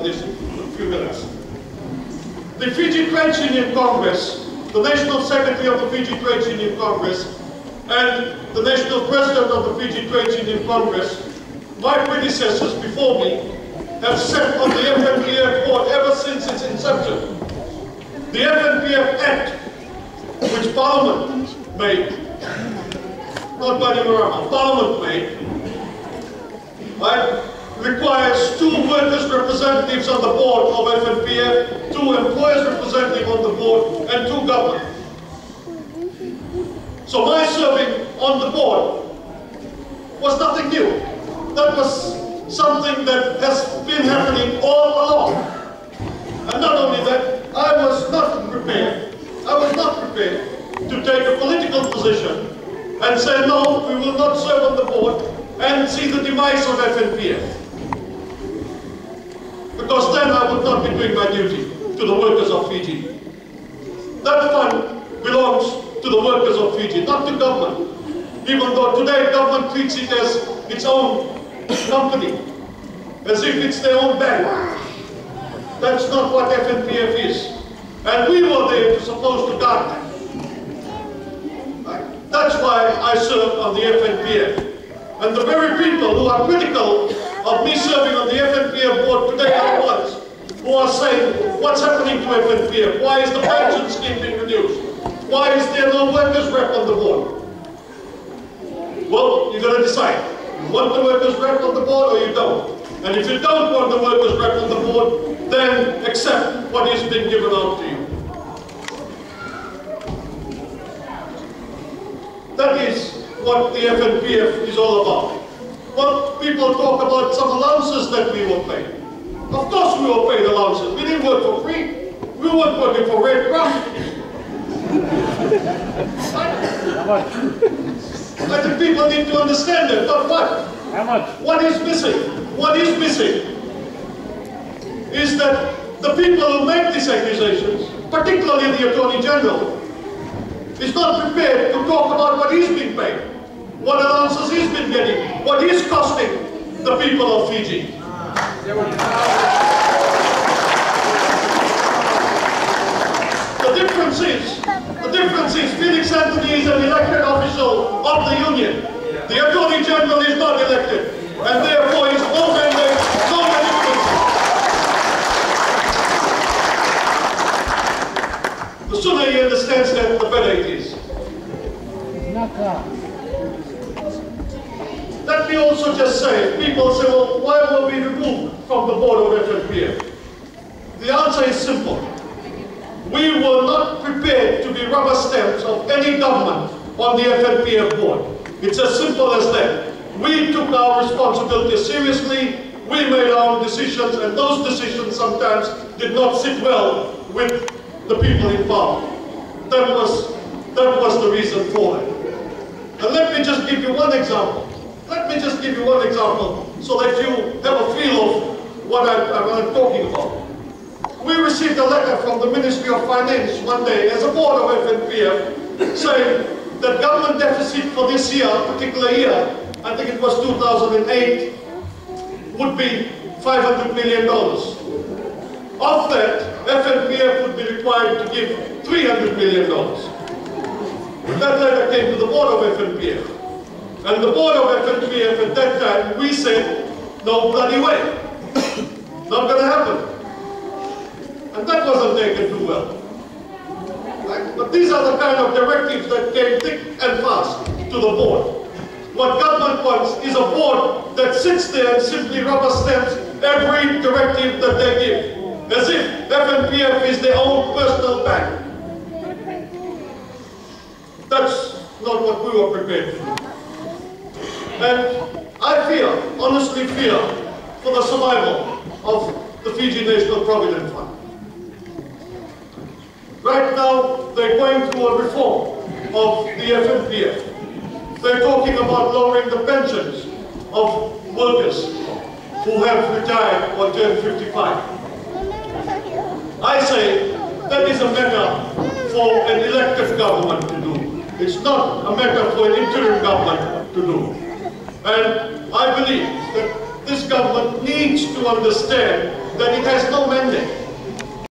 this in a few minutes. The Fiji Trade Union Congress, the National Secretary of the Fiji Trade Union Congress, and the National President of the Fiji Trade Union Congress, my predecessors before me, have sat on the FNPF board ever since its inception. The FNPF Act, which Parliament made, not Bainimarama, Parliament made, requires 2 workers' representatives on the board of FNPF, 2 employers' representatives on the board, and 2 government. So my serving on the board was nothing new. That was something that has been happening all along. And not only that, I was not prepared to take a political position and say, no, we will not serve on the board and see the demise of FNPF. Because then I would not be doing my duty to the workers of Fiji. That fund belongs to the workers of Fiji, not to government. Even though today government treats it as its own company, as if it's their own bank. That's not what FNPF is. And we were there supposed to guard that. That's why I serve on the FNPF. And the very people who are critical of me serving on the FNPF board today are the ones who are saying, what's happening to FNPF? Why is the pension scheme being reduced? Why is there no workers' rep on the board? Well, you're going to decide. You want the workers' rep on the board or you don't? And if you don't want the workers' rep on the board, then accept what is being given out to you. That is what the FNPF is all about. Well, people talk about some allowances that we will pay. Of course we will pay the allowances. We didn't work for free. We weren't working for Red Cross. I think people need to understand that. But what? How much? What is missing? What is missing is that the people who make these accusations, particularly the Attorney General, is not prepared to talk about what he's been paid, what allowances he's been getting, what he's costing the people of Fiji. The difference is Felix Anthony is an elected official of the union. The Attorney General is not elected, and therefore is no mandate, no legitimacy. The sooner he understands that, the better it is. Let me also just say, people say, well, why were we removed from the board of FNPF? The answer is simple. We were not prepared to be rubber stamps of any government on the FNPF board. It's as simple as that. We took our responsibility seriously, we made our own decisions, and those decisions sometimes did not sit well with the people in power. That was the reason for it. And let me just give you one example. Let me just give you one example so that you have a feel of what I'm talking about. We received a letter from the Ministry of Finance one day as a board of FNPF saying that government deficit for this year, particular year, I think it was 2008, would be $500 million. Of that, FNPF would be required to give $300 million. That letter came to the board of FNPF. And the board of FNPF at that time, we said, no bloody way. Not going to happen. And that wasn't taken too well. Right? But these are the kind of directives that came thick and fast to the board. What government wants is a board that sits there and simply rubber stamps every directive that they give, as if FNPF is their own personal bank. That's not what we were prepared for. And I fear, honestly fear, for the survival of the Fiji National Provident Fund. Right now, they're going through a reform of the FNPF. They're talking about lowering the pensions of workers who have retired or turned 55. I say that is a matter for an elected government to do. It's not a matter for an interim government to do. And I believe that this government needs to understand that it has no